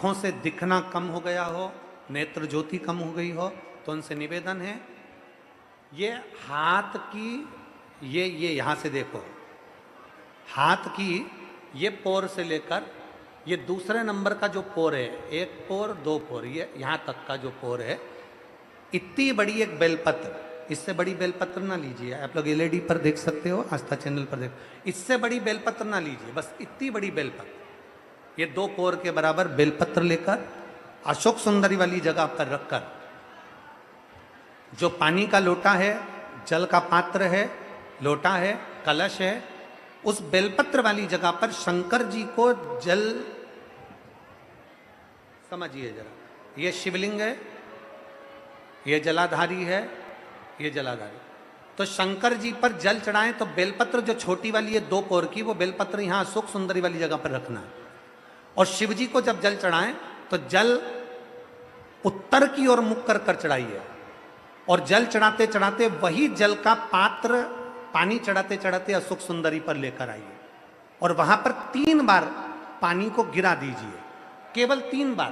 आंखों से दिखना कम हो गया हो, नेत्र ज्योति कम हो गई हो, तो उनसे निवेदन है ये हाथ की ये यहां से देखो, हाथ की ये पोर से लेकर ये दूसरे नंबर का जो पोर है, एक पोर दो पोर, ये यहां तक का जो पोर है, इतनी बड़ी एक बेलपत्र, इससे बड़ी बेलपत्र ना लीजिए। आप लोग एलईडी पर देख सकते हो, आस्था चैनल पर देख, इससे बड़ी बेलपत्र ना लीजिए, बस इतनी बड़ी बेलपत्र, ये 2 कोर के बराबर बेलपत्र लेकर अशोक सुंदरी वाली जगह पर रखकर, जो पानी का लोटा है, जल का पात्र है, लोटा है, कलश है, उस बेलपत्र वाली जगह पर शंकर जी को जल, समझिए जरा, ये शिवलिंग है, ये जलाधारी है, ये जलाधारी, तो शंकर जी पर जल चढ़ाएं तो बेलपत्र जो छोटी वाली है 2 कोर की, वो बेलपत्र यहां अशोक सुंदरी वाली जगह पर रखना है। और शिव जी को जब जल चढ़ाएं तो जल उत्तर की ओर मुख कर कर चढ़ाइए, और जल चढ़ाते चढ़ाते वही जल का पात्र पानी चढ़ाते चढ़ाते अशोक सुंदरी पर लेकर आइए, और वहां पर 3 बार पानी को गिरा दीजिए, केवल 3 बार,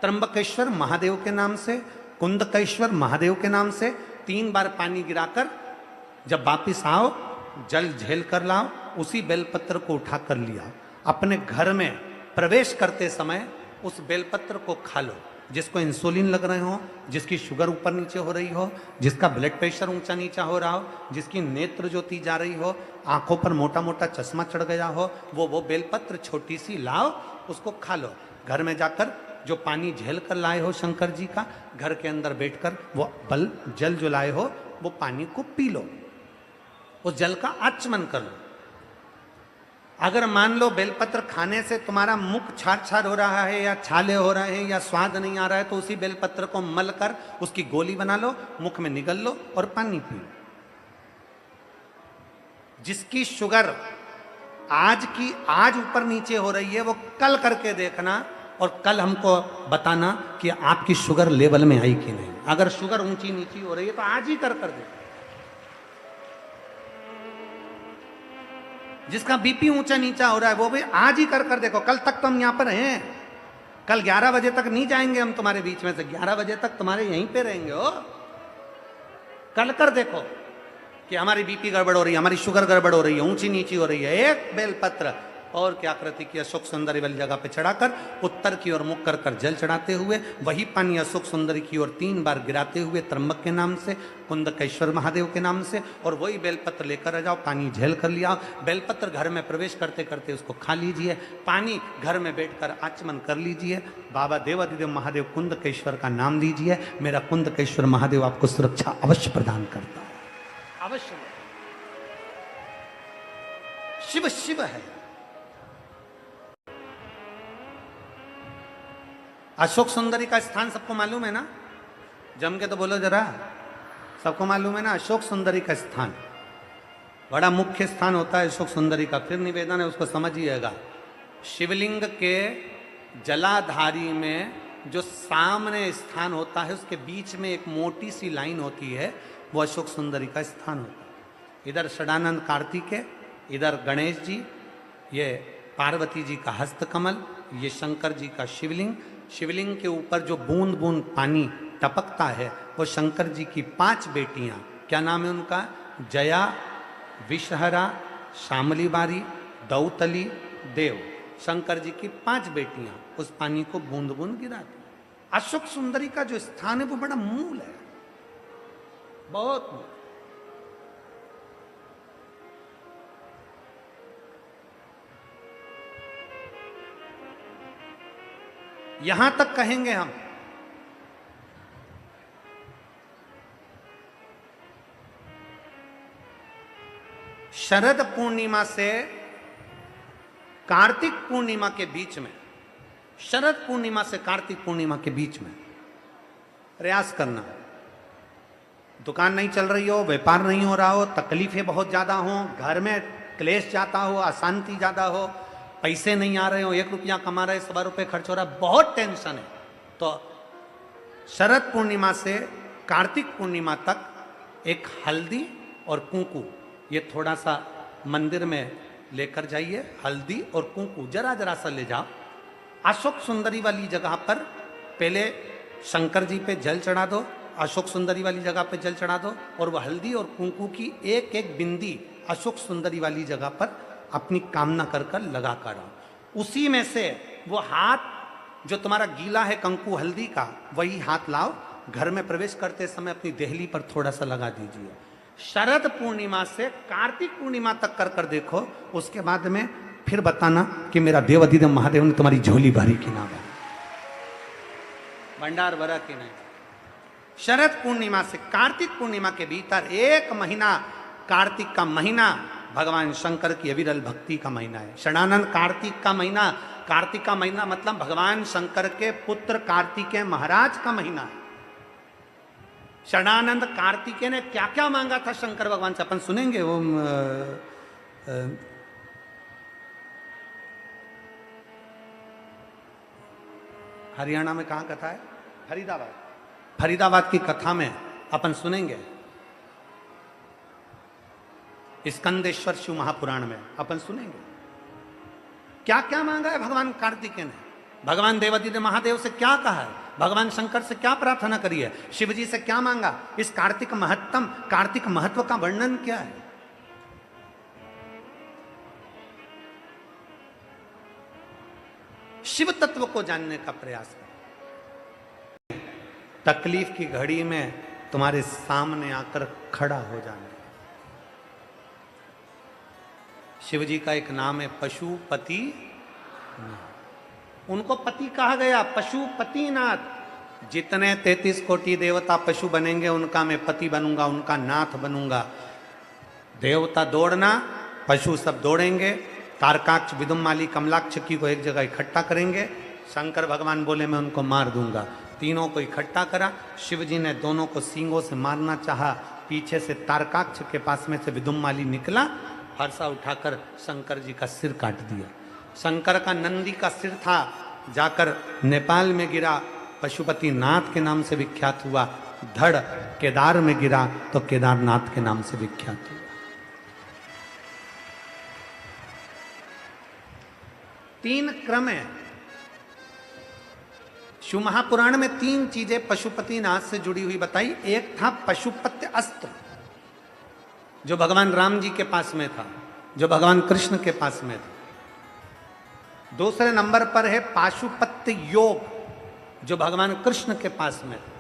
त्र्यंबकेश्वर महादेव के नाम से, कुंदकेश्वर महादेव के नाम से 3 बार पानी गिराकर जब वापिस आओ, जल झेल कर लाओ, उसी बेलपत्र को उठा कर लिया, अपने घर में प्रवेश करते समय उस बेलपत्र को खा लो। जिसको इंसुलिन लग रहे हो, जिसकी शुगर ऊपर नीचे हो रही हो, जिसका ब्लड प्रेशर ऊंचा नीचा हो रहा हो, जिसकी नेत्र ज्योति जा रही हो, आंखों पर मोटा मोटा चश्मा चढ़ गया हो, वो बेलपत्र छोटी सी लाओ, उसको खा लो। घर में जाकर जो पानी झेल कर लाए हो शंकर जी का, घर के अंदर बैठकर वो जल जो लाए हो वो पानी को पी लो, उस जल का आचमन कर लो। अगर मान लो बेलपत्र खाने से तुम्हारा मुख छार छार हो रहा है, या छाले हो रहे हैं, या स्वाद नहीं आ रहा है, तो उसी बेलपत्र को मल कर उसकी गोली बना लो, मुख में निगल लो और पानी पी लो। जिसकी शुगर आज ऊपर नीचे हो रही है, वो कल करके देखना और कल हमको बताना कि आपकी शुगर लेवल में आई कि नहीं। अगर शुगर ऊंची नीची हो रही है तो आज ही कर देखो। जिसका बीपी ऊंचा नीचा हो रहा है वो भी आज ही कर देखो। कल तक तो हम यहां पर हैं, कल 11 बजे तक नहीं जाएंगे हम तुम्हारे बीच में से, 11 बजे तक तुम्हारे यहीं पे रहेंगे हो। कल कर देखो कि हमारी बीपी गड़बड़ हो रही है, हमारी शुगर गड़बड़ हो रही है, ऊंची नीची हो रही है। एक बेलपत्र और क्या आकृति की अशोक सुंदरी वाली जगह पे चढ़ाकर उत्तर की ओर मुख कर कर जल चढ़ाते हुए वही पानी अशोक सुंदरी की ओर 3 बार गिराते हुए त्र्यंबक के नाम से, कुंदकेश्वर महादेव के नाम से, और वही बेलपत्र लेकर आ जाओ, पानी झेल कर लिया। बेलपत्र घर में प्रवेश करते करते उसको खा लीजिए, पानी घर में बैठकर आचमन कर लीजिए, बाबा देवादिदेव महादेव कुंदकेश्वर का नाम लीजिए। मेरा कुंदकेश्वर महादेव आपको सुरक्षा अवश्य प्रदान करता है, अवश्य। शिव शिव है। अशोक सुंदरी का स्थान सबको मालूम है ना? जम के तो बोलो जरा, सबको मालूम है ना? अशोक सुंदरी का स्थान बड़ा मुख्य स्थान होता है अशोक सुंदरी का। फिर निवेदन है उसको समझिएगा। शिवलिंग के जलाधारी में जो सामने स्थान होता है उसके बीच में एक मोटी सी लाइन होती है, वो अशोक सुंदरी का स्थान होता है। इधर षडानंद कार्तिकेय, इधर गणेश जी, ये पार्वती जी का हस्तकमल, ये शंकर जी का शिवलिंग। शिवलिंग के ऊपर जो बूंद बूंद पानी टपकता है वो शंकर जी की 5 बेटियां, क्या नाम है उनका? जया, विषहरा, शामली बारी, दौतली, देव। शंकर जी की 5 बेटियां उस पानी को बूंद बूंद गिराती। अशोक सुंदरी का जो स्थान है वो बड़ा मूल है, बहुत मूल। यहां तक कहेंगे हम, शरद पूर्णिमा से कार्तिक पूर्णिमा के बीच में, शरद पूर्णिमा से कार्तिक पूर्णिमा के बीच में प्रयास करना। दुकान नहीं चल रही हो, व्यापार नहीं हो रहा हो, तकलीफें बहुत ज्यादा हो, घर में क्लेश जाता हो, अशांति ज्यादा हो, पैसे नहीं आ रहे हो, 1 रुपया कमा रहे, 100 रुपये खर्च हो रहा है, बहुत टेंशन है, तो शरद पूर्णिमा से कार्तिक पूर्णिमा तक एक हल्दी और कुंकू, ये थोड़ा सा मंदिर में लेकर जाइए। हल्दी और कुंकू जरा जरा सा ले जाओ, अशोक सुंदरी वाली जगह पर पहले शंकर जी पे जल चढ़ा दो, अशोक सुंदरी वाली जगह पे जल चढ़ा दो, और वह हल्दी और कुंकू की एक एक बिंदी अशोक सुंदरी वाली जगह पर अपनी कामना कर कर लगा कर आओ। उसी में से वो हाथ जो तुम्हारा गीला है कंकु हल्दी का, वही हाथ लाओ, घर में प्रवेश करते समय अपनी देहली पर थोड़ा सा लगा दीजिए। शरद पूर्णिमा से कार्तिक पूर्णिमा तक कर कर देखो, उसके बाद में फिर बताना कि मेरा देवाधिदेव महादेव ने तुम्हारी झोली भरी कि ना भरी, भंडार भरा कि नहीं। शरद पूर्णिमा से कार्तिक पूर्णिमा के भीतर एक महीना, कार्तिक का महीना भगवान शंकर की अविरल भक्ति का महीना है। षडानंद कार्तिक का महीना, कार्तिक का महीना मतलब भगवान शंकर के पुत्र कार्तिकेय महाराज का महीना है। षडानंद कार्तिकेय ने क्या क्या मांगा था शंकर भगवान से, अपन सुनेंगे। वो हरियाणा में कहाँ कथा है, फरीदाबाद, फरीदाबाद की कथा में अपन सुनेंगे। स्कंदेश्वर शिव महापुराण में अपन सुनेंगे क्या क्या मांगा है भगवान कार्तिकेय ने, भगवान देवाधिदेव महादेव से क्या कहा है, भगवान शंकर से क्या प्रार्थना करी है, शिव जी से क्या मांगा। इस कार्तिक महत्तम, कार्तिक महत्व का वर्णन क्या है। शिव तत्व को जानने का प्रयास करें। तकलीफ की घड़ी में तुम्हारे सामने आकर खड़ा हो जाना। शिव जी का एक नाम है पशुपति, उनको पति कहा गया, पशुपतिनाथ। जितने 33 कोटि देवता पशु बनेंगे उनका मैं पति बनूंगा, उनका नाथ बनूंगा। देवता दौड़ना, पशु सब दौड़ेंगे। तारकाक्ष, विदुमाली, कमलाक्ष की को एक जगह इकट्ठा करेंगे। शंकर भगवान बोले मैं उनको मार दूंगा। तीनों को इकट्ठा करा। शिव जी ने दोनों को सींगों से मारना चाहा। पीछे से तारकाक्ष के पास में से विदुमाली निकला, फरसा उठाकर शंकर जी का सिर काट दिया। शंकर का नंदी का सिर था, जाकर नेपाल में गिरा, पशुपति नाथ के नाम से विख्यात हुआ। धड़ केदार में गिरा तो केदारनाथ के नाम से विख्यात हुआ। तीन क्रम है शिव महापुराण में। तीन चीजें पशुपतिनाथ से जुड़ी हुई बताई। एक था पशुपत्य अस्त्र, जो भगवान राम जी के पास में था, जो भगवान कृष्ण के पास में था। दूसरे नंबर पर है पाशुपत्य योग, जो भगवान कृष्ण के पास में था।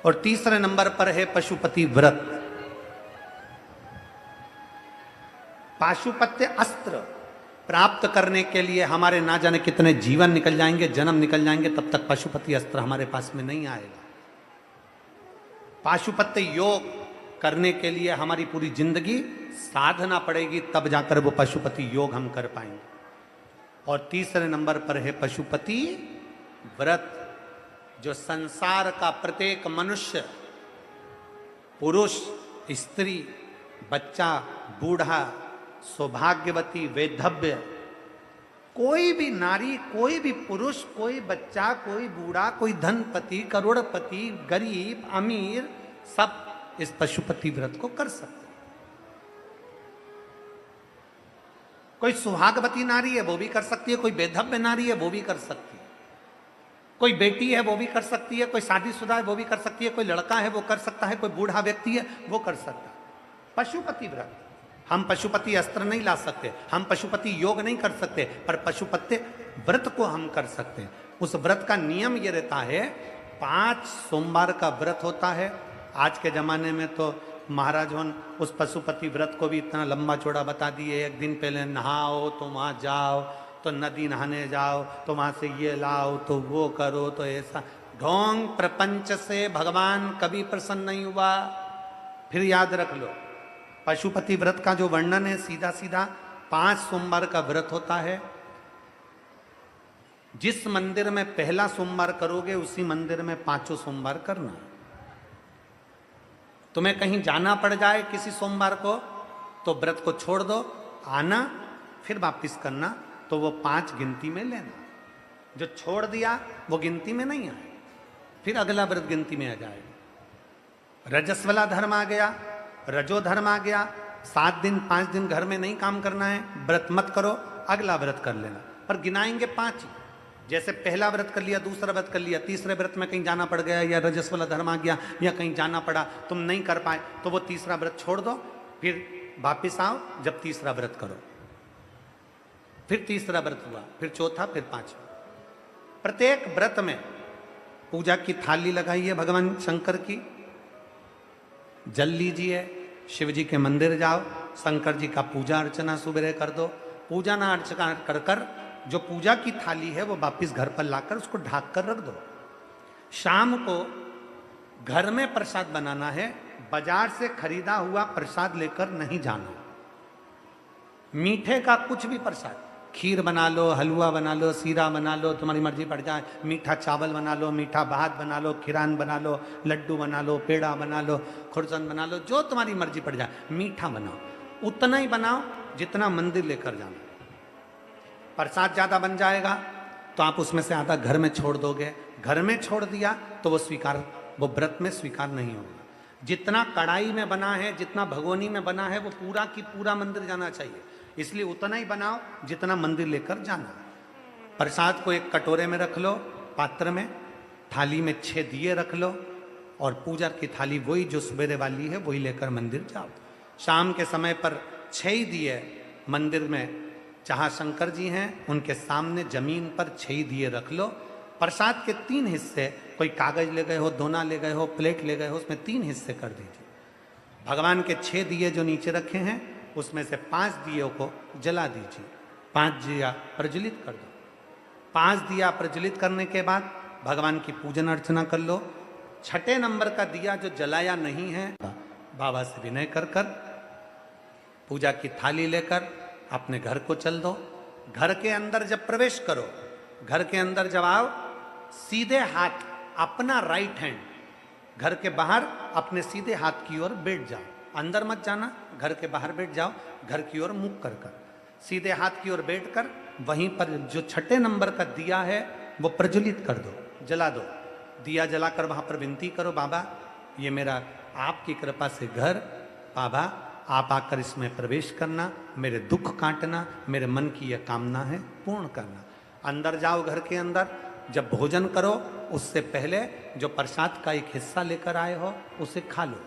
और तीसरे नंबर पर है पशुपति व्रत। पाशुपत्य अस्त्र प्राप्त करने के लिए हमारे ना जाने कितने जीवन निकल जाएंगे, जन्म निकल जाएंगे, तब तक पशुपति अस्त्र हमारे पास में नहीं आएगा। पाशुपत्य योग करने के लिए हमारी पूरी जिंदगी साधना पड़ेगी, तब जाकर वो पशुपति योग हम कर पाएंगे। और तीसरे नंबर पर है पशुपति व्रत, जो संसार का प्रत्येक मनुष्य, पुरुष, स्त्री, बच्चा, बूढ़ा, सौभाग्यवती, वैधव्य, कोई भी नारी, कोई भी पुरुष, कोई बच्चा, कोई बूढ़ा, कोई धनपति, करोड़पति, गरीब, अमीर, सब इस पशुपति व्रत को कर सकते हैं। कोई सुहागवती नारी है वो भी कर सकती है, कोई वैधव्य नारी है वो भी कर सकती है, कोई बेटी है वो भी कर सकती है, कोई शादीशुदा है वो भी कर सकती है, कोई लड़का है वो कर सकता है, कोई बूढ़ा व्यक्ति है वो कर सकता है। पशुपति व्रत। हम पशुपति अस्त्र नहीं ला सकते, हम पशुपति योग नहीं कर सकते, पर पशुपति व्रत को हम कर सकते हैं। उस व्रत का नियम ये रहता है, 5 सोमवार का व्रत होता है। आज के ज़माने में तो महाराज उस पशुपति व्रत को भी इतना लंबा चौड़ा बता दिए। एक दिन पहले नहाओ तो वहाँ जाओ, तो नदी नहाने जाओ, तो वहाँ से ये लाओ, तो वो करो, तो ऐसा। ढोंग प्रपंच से भगवान कभी प्रसन्न नहीं हुआ। फिर याद रख लो, पशुपति व्रत का जो वर्णन है, सीधा सीधा 5 सोमवार का व्रत होता है। जिस मंदिर में पहला सोमवार करोगे उसी मंदिर में 5 सोमवार करना। तुम्हें कहीं जाना पड़ जाए किसी सोमवार को तो व्रत को छोड़ दो, आना फिर वापिस करना, तो वो 5 गिनती में लेना। जो छोड़ दिया वो गिनती में नहीं आए, फिर अगला व्रत गिनती में आ जाएगा। रजस्वला धर्म आ गया, रजो धर्म आ गया, 7 दिन 5 दिन घर में नहीं काम करना है, व्रत मत करो, अगला व्रत कर लेना, पर गिनाएंगे 5 ही। जैसे पहला व्रत कर लिया, दूसरा व्रत कर लिया, तीसरे व्रत में कहीं जाना पड़ गया या रजस वाला धर्म आ गया या कहीं जाना पड़ा, तुम नहीं कर पाए, तो वो तीसरा व्रत छोड़ दो, फिर वापिस आओ, जब तीसरा व्रत करो, फिर तीसरा व्रत हुआ, फिर चौथा, फिर 5वां। प्रत्येक व्रत में पूजा की थाली लगाइए भगवान शंकर की, जल लीजिए, शिव जी के मंदिर जाओ, शंकर जी का पूजा अर्चना सुबह कर दो, पूजा ना अर्चना कर कर जो पूजा की थाली है वो वापिस घर पर लाकर उसको ढाक कर रख दो। शाम को घर में प्रसाद बनाना है, बाजार से खरीदा हुआ प्रसाद लेकर नहीं जाना। मीठे का कुछ भी प्रसाद, खीर बना लो, हलवा बना लो, सीरा बना लो, तुम्हारी मर्जी पड़ जाए, मीठा चावल बना लो, मीठा भात बना लो, खीरान बना लो, लड्डू बना लो, पेड़ा बना लो, खुरसन बना लो, जो तुम्हारी मर्जी पड़ जाए, मीठा बनाओ, उतना ही बनाओ जितना मंदिर लेकर जाना। प्रसाद ज़्यादा बन जाएगा तो आप उसमें से आधा घर में छोड़ दोगे, घर में छोड़ दिया तो वो व्रत में स्वीकार नहीं होगा। जितना कढ़ाई में बना है, जितना भगोनी में बना है, वो पूरा की पूरा मंदिर जाना चाहिए, इसलिए उतना ही बनाओ जितना मंदिर लेकर जाना। प्रसाद को एक कटोरे में रख लो, पात्र में, थाली में 6 दिए रख लो, और पूजा की थाली वही जो सवेरे वाली है वही लेकर मंदिर जाओ। शाम के समय पर 6 ही दिए मंदिर में, जहाँ शंकर जी हैं उनके सामने जमीन पर 6 दिए रख लो। प्रसाद के 3 हिस्से, कोई कागज ले गए हो, दोना ले गए हो, प्लेट ले गए हो, उसमें 3 हिस्से कर दीजिए। भगवान के 6 दिए जो नीचे रखे हैं उसमें से 5 दियों को जला दीजिए, 5 दिया प्रज्वलित कर दो। 5 दिया प्रज्वलित करने के बाद भगवान की पूजन अर्चना कर लो। 6ठे नंबर का दिया जो जलाया नहीं है, बाबा से विनय कर कर पूजा की थाली लेकर अपने घर को चल दो। घर के अंदर जब प्रवेश करो, घर के अंदर जब आओ, सीधे हाथ अपना राइट हैंड घर के बाहर अपने सीधे हाथ की ओर बैठ जाओ, अंदर मत जाना, घर के बाहर बैठ जाओ, घर की ओर मुख कर कर सीधे हाथ की ओर बैठकर वहीं पर जो 6ठे नंबर का दिया है वो प्रज्वलित कर दो, जला दो। दिया जलाकर वहां पर विनती करो, बाबा ये मेरा आपकी कृपा से घर, बाबा आप आकर इसमें प्रवेश करना, मेरे दुख काटना, मेरे मन की यह कामना है पूर्ण करना। अंदर जाओ, घर के अंदर जब भोजन करो उससे पहले जो प्रसाद का एक हिस्सा लेकर आए हो उसे खा लो।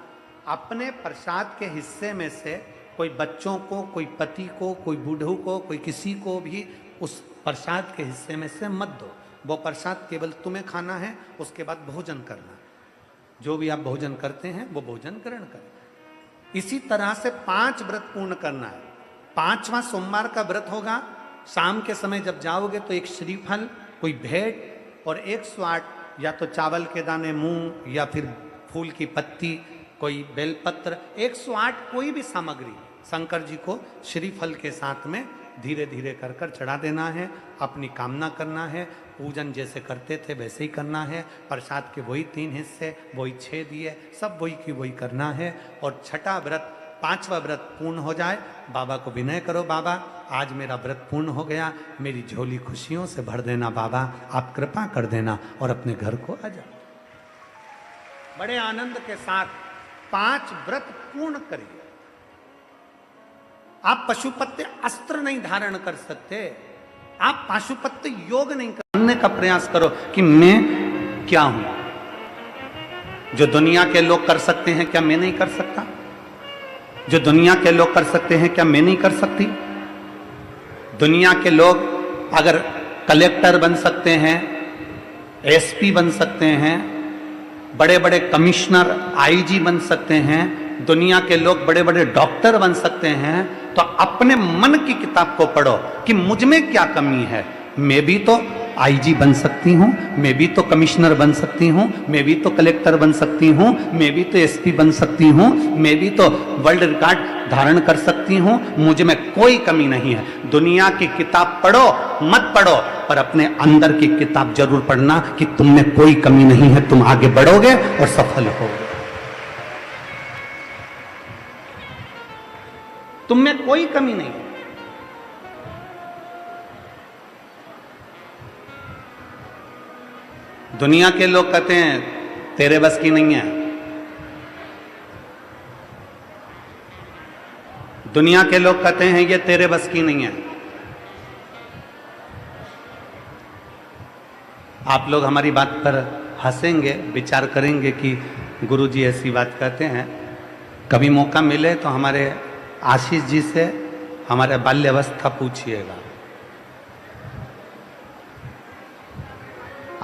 अपने प्रसाद के हिस्से में से कोई बच्चों को, कोई पति को, कोई बूढ़ों को, कोई किसी को भी उस प्रसाद के हिस्से में से मत दो। वो प्रसाद केवल तुम्हें खाना है, उसके बाद भोजन करना। जो भी आप भोजन करते हैं वो भोजन ग्रहण करें। इसी तरह से 5 व्रत पूर्ण करना है। 5वां सोमवार का व्रत होगा। शाम के समय जब जाओगे तो एक श्रीफल, कोई भेंट और 108 या तो चावल के दाने, मूंग या फिर फूल की पत्ती, कोई बेलपत्र, 108 कोई भी सामग्री शंकर जी को श्रीफल के साथ में धीरे धीरे कर कर चढ़ा देना है। अपनी कामना करना है, पूजन जैसे करते थे वैसे ही करना है। प्रसाद के वही 3 हिस्से, वही 6 दिए, सब वही की वही करना है। और 6ठा व्रत, 5वां व्रत पूर्ण हो जाए, बाबा को विनय करो, बाबा आज मेरा व्रत पूर्ण हो गया, मेरी झोली खुशियों से भर देना, बाबा आप कृपा कर देना, और अपने घर को आ जाओ। बड़े आनंद के साथ 5 व्रत पूर्ण करिए। आप पशुपत्य अस्त्र नहीं धारण कर सकते, आप पाशुपत्य योग नहीं करने का प्रयास करो कि मैं क्या हूं। जो दुनिया के लोग कर सकते हैं क्या मैं नहीं कर सकता? जो दुनिया के लोग कर सकते हैं क्या मैं नहीं कर सकती? दुनिया के लोग अगर कलेक्टर बन सकते हैं, एसपी बन सकते हैं, बड़े बड़े कमिश्नर आईजी बन सकते हैं, दुनिया के लोग बड़े बड़े डॉक्टर बन सकते हैं, तो अपने मन की किताब को पढ़ो कि मुझ में क्या कमी है। मैं भी तो आईजी बन सकती हूँ, मैं भी तो कमिश्नर बन सकती हूँ, मैं भी तो कलेक्टर बन सकती हूँ, मैं भी तो एसपी बन सकती हूँ, मैं भी तो वर्ल्ड रिकॉर्ड धारण कर सकती हूँ, मुझ में कोई कमी नहीं है। दुनिया की किताब पढ़ो मत पढ़ो, पर अपने अंदर की किताब जरूर पढ़ना कि तुम में कोई कमी नहीं है, तुम आगे बढ़ोगे और सफल होगे। तुम में कोई कमी नहीं है। दुनिया के लोग कहते हैं तेरे बस की नहीं है, दुनिया के लोग कहते हैं ये तेरे बस की नहीं है। आप लोग हमारी बात पर हंसेंगे, विचार करेंगे कि गुरुजी ऐसी बात कहते हैं। कभी मौका मिले तो हमारे आशीष जी से हमारे बाल्यावस्था पूछिएगा।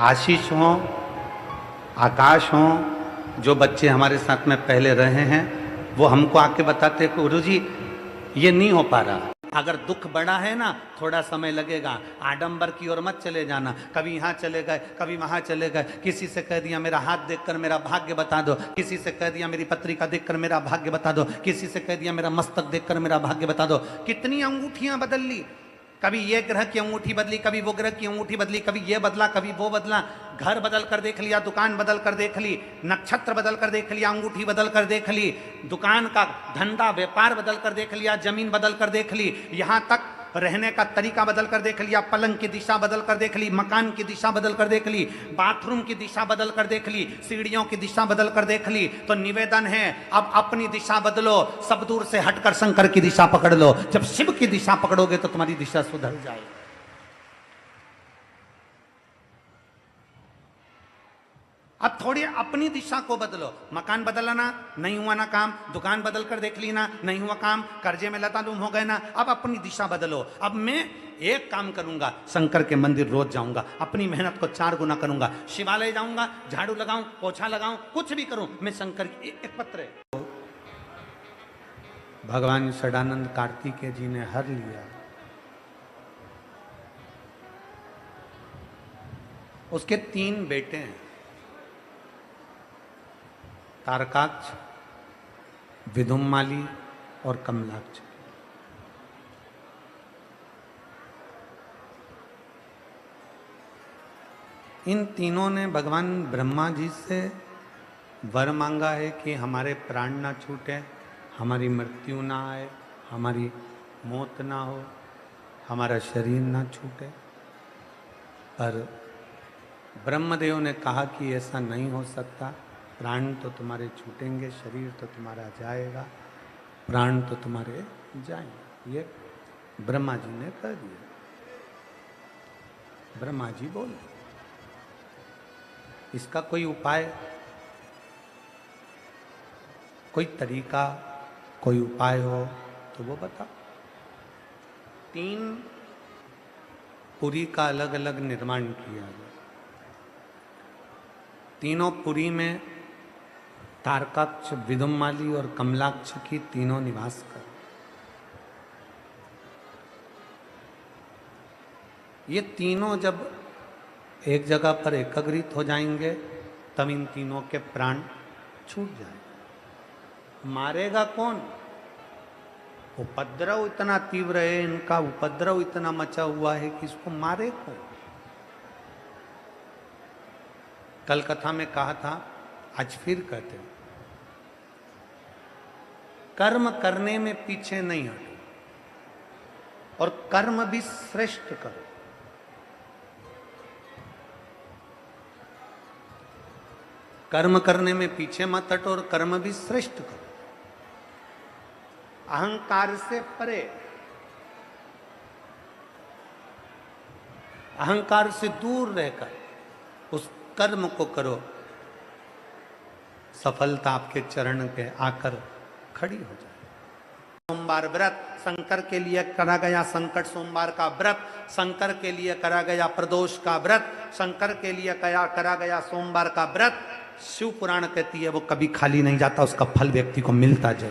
आशीष हो, आकाश हो, जो बच्चे हमारे साथ में पहले रहे हैं, वो हमको आके बताते हैं गुरुजी ये नहीं हो पा रहा। अगर दुख बड़ा है ना, थोड़ा समय लगेगा, आडंबर की ओर मत चले जाना। कभी यहाँ चले गए, कभी वहाँ चले गए, किसी से कह दिया मेरा हाथ देखकर मेरा भाग्य बता दो, किसी से कह दिया मेरी पत्रिका देखकर मेरा भाग्य बता दो, किसी से कह दिया मेरा मस्तक देखकर मेरा भाग्य बता दो। कितनी अंगूठियां बदल ली, कभी ये ग्रह की अंगूठी बदली, कभी वो ग्रह की अंगूठी बदली, कभी ये बदला, कभी वो बदला। घर बदल कर देख लिया, दुकान बदल कर देख ली, नक्षत्र बदल कर देख लिया, अंगूठी बदल कर देख ली, दुकान का धंधा व्यापार बदल कर देख लिया, जमीन बदल कर देख ली, यहाँ तक रहने का तरीका बदल कर देख लिया, पलंग की दिशा बदल कर देख ली, मकान की दिशा बदल कर देख ली, बाथरूम की दिशा बदल कर देख ली, सीढ़ियों की दिशा बदल कर देख ली। तो निवेदन है अब अपनी दिशा बदलो, सब दूर से हटकर शंकर की दिशा पकड़ लो। जब शिव की दिशा पकड़ोगे तो तुम्हारी दिशा सुधर जाएगी। अब थोड़ी अपनी दिशा को बदलो। मकान बदलना नहीं हुआ ना काम, दुकान बदल कर देख ली ना, नहीं हुआ काम, कर्जे में लताडूम हो गए ना, अब अपनी दिशा बदलो। अब मैं एक काम करूंगा, शंकर के मंदिर रोज जाऊंगा, अपनी मेहनत को 4 गुना करूंगा, शिवालय जाऊंगा, झाड़ू लगाऊं, पोछा लगाऊं, कुछ भी करूं, मैं शंकर की एक पत्र भगवान षडानंद कार्तिकेय जी ने हर लिया। उसके 3 बेटे हैं, तारकाक्ष, विदुम्माली और कमलाक्ष। इन तीनों ने भगवान ब्रह्मा जी से वर मांगा है कि हमारे प्राण ना छूटे, हमारी मृत्यु ना आए, हमारी मौत ना हो, हमारा शरीर ना छूटे। पर ब्रह्मदेव ने कहा कि ऐसा नहीं हो सकता, प्राण तो तुम्हारे छूटेंगे, शरीर तो तुम्हारा जाएगा, प्राण तो तुम्हारे जाएंगे। ये ब्रह्मा जी ने कह दिया। ब्रह्मा जी बोल, इसका कोई उपाय, कोई तरीका, कोई उपाय हो तो वो बता। 3 पुरी का अलग अलग निर्माण किया गया। तीनों पुरी में तारकाक्ष, विदुम्माली और कमलाक्ष की तीनों निवास कर। ये तीनों जब एक जगह पर एकत्रित हो जाएंगे तब इन तीनों के प्राण छूट जाएंगे। मारेगा कौन? उपद्रव इतना तीव्र है, इनका उपद्रव इतना मचा हुआ है कि इसको मारे कौन? कल कथा में कहा था, आज फिर कहते हैं, कर्म करने में पीछे नहीं हटो और कर्म भी श्रेष्ठ करो। कर्म करने में पीछे मत हटो और कर्म भी श्रेष्ठ करो। अहंकार से परे, अहंकार से दूर रहकर उस कर्म को करो, सफलता आपके चरण के आकर खड़ी हो जाए। सोमवार व्रत शंकर के लिए करा गया, संकट सोमवार का व्रत शंकर के लिए करा गया, प्रदोष का व्रत शंकर के लिए करा गया, सोमवार का व्रत शिव पुराण कहती है वो कभी खाली नहीं जाता, उसका फल व्यक्ति को मिलता जरूर।